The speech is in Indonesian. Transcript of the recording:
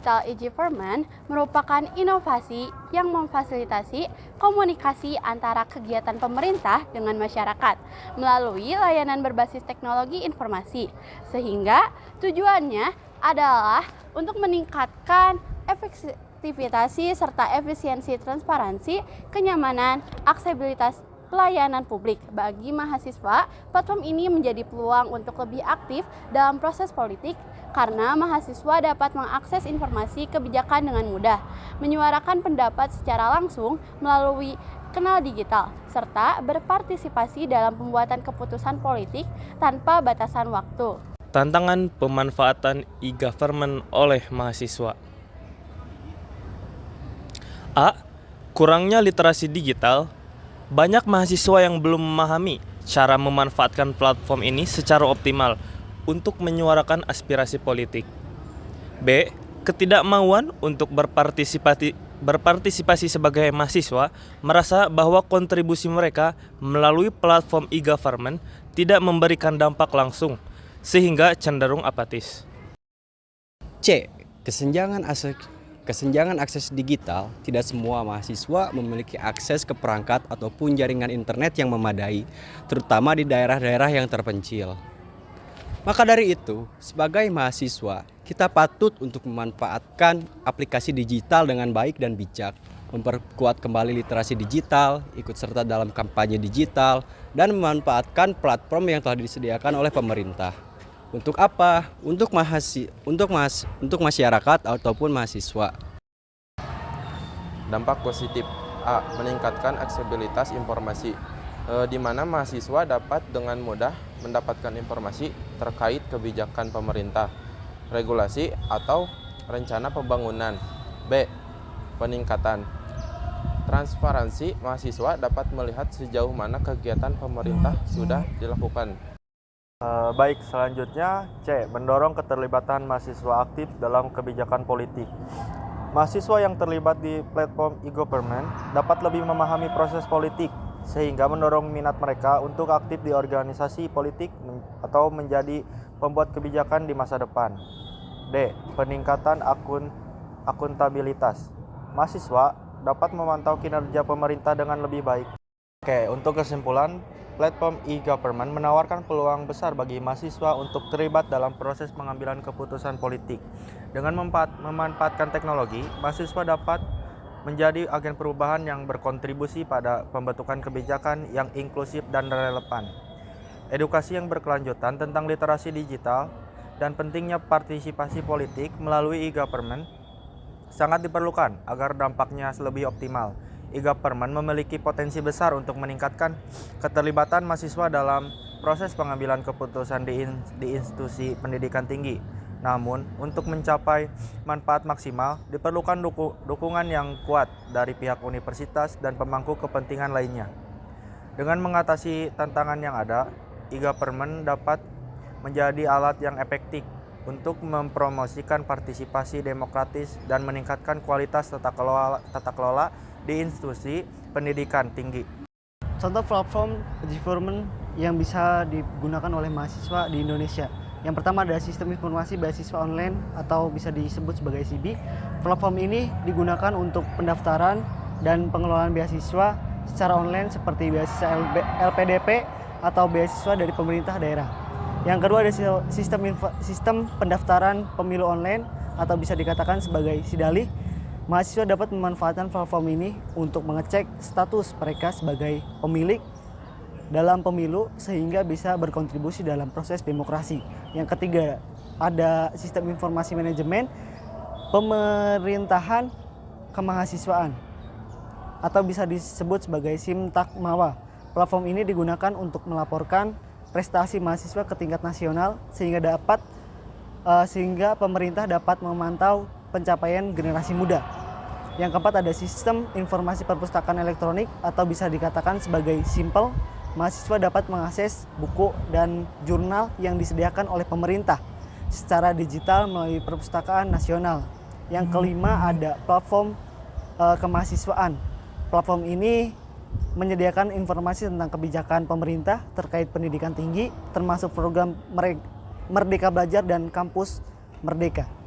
Digital e-Government merupakan inovasi yang memfasilitasi komunikasi antara kegiatan pemerintah dengan masyarakat melalui layanan berbasis teknologi informasi, sehingga tujuannya adalah untuk meningkatkan efektivitas serta efisiensi, transparansi, kenyamanan, aksesibilitas pelayanan publik. Bagi mahasiswa, platform ini menjadi peluang untuk lebih aktif dalam proses politik karena mahasiswa dapat mengakses informasi kebijakan dengan mudah, menyuarakan pendapat secara langsung melalui kanal digital, serta berpartisipasi dalam pembuatan keputusan politik tanpa batasan waktu. Tantangan pemanfaatan e-government oleh mahasiswa. A. Kurangnya literasi digital. Banyak mahasiswa yang belum memahami cara memanfaatkan platform ini secara optimal untuk menyuarakan aspirasi politik. B. Ketidakmauan untuk berpartisipasi sebagai mahasiswa, merasa bahwa kontribusi mereka melalui platform e-government tidak memberikan dampak langsung, sehingga cenderung apatis. C. Kesenjangan akses digital. Tidak semua mahasiswa memiliki akses ke perangkat ataupun jaringan internet yang memadai, terutama di daerah-daerah yang terpencil. Maka dari itu, sebagai mahasiswa, kita patut untuk memanfaatkan aplikasi digital dengan baik dan bijak, memperkuat kembali literasi digital, ikut serta dalam kampanye digital, dan memanfaatkan platform yang telah disediakan oleh pemerintah. Untuk apa? Untuk masyarakat ataupun mahasiswa. Dampak positif. A. Meningkatkan aksesibilitas informasi, di mana mahasiswa dapat dengan mudah mendapatkan informasi terkait kebijakan pemerintah, regulasi, atau rencana pembangunan. B. Peningkatan transparansi. Mahasiswa dapat melihat sejauh mana kegiatan pemerintah sudah dilakukan. Baik, selanjutnya C. Mendorong keterlibatan mahasiswa aktif dalam kebijakan politik. Mahasiswa yang terlibat di platform e-government dapat lebih memahami proses politik, sehingga mendorong minat mereka untuk aktif di organisasi politik atau menjadi pembuat kebijakan di masa depan. D. Peningkatan akuntabilitas. Mahasiswa dapat memantau kinerja pemerintah dengan lebih baik. Oke, untuk kesimpulan, platform e-government menawarkan peluang besar bagi mahasiswa untuk terlibat dalam proses pengambilan keputusan politik. Dengan memanfaatkan teknologi, mahasiswa dapat menjadi agen perubahan yang berkontribusi pada pembentukan kebijakan yang inklusif dan relevan. Edukasi yang berkelanjutan tentang literasi digital dan pentingnya partisipasi politik melalui e-government sangat diperlukan agar dampaknya lebih optimal. E-government memiliki potensi besar untuk meningkatkan keterlibatan mahasiswa dalam proses pengambilan keputusan di institusi pendidikan tinggi. Namun, untuk mencapai manfaat maksimal, diperlukan dukungan yang kuat dari pihak universitas dan pemangku kepentingan lainnya. Dengan mengatasi tantangan yang ada, e-government dapat menjadi alat yang efektif untuk mempromosikan partisipasi demokratis dan meningkatkan kualitas tata kelola di institusi pendidikan tinggi. Contoh platform e-government yang bisa digunakan oleh mahasiswa di Indonesia. Yang pertama ada sistem informasi beasiswa online atau bisa disebut sebagai SIBI. Platform ini digunakan untuk pendaftaran dan pengelolaan beasiswa secara online seperti beasiswa LPDP atau beasiswa dari pemerintah daerah. Yang kedua ada sistem pendaftaran pemilu online atau bisa dikatakan sebagai SIDALI. Mahasiswa dapat memanfaatkan platform ini untuk mengecek status mereka sebagai pemilik dalam pemilu sehingga bisa berkontribusi dalam proses demokrasi. Yang ketiga, ada sistem informasi manajemen pemerintahan kemahasiswaan atau bisa disebut sebagai SIMTAKMAWA. Platform ini digunakan untuk melaporkan prestasi mahasiswa ke tingkat nasional sehingga pemerintah dapat memantau pencapaian generasi muda. Yang keempat ada sistem informasi perpustakaan elektronik atau bisa dikatakan sebagai SIMPEL. Mahasiswa dapat mengakses buku dan jurnal yang disediakan oleh pemerintah secara digital melalui perpustakaan nasional. Yang kelima ada platform kemahasiswaan. Platform ini menyediakan informasi tentang kebijakan pemerintah terkait pendidikan tinggi, termasuk program Merdeka Belajar dan Kampus Merdeka.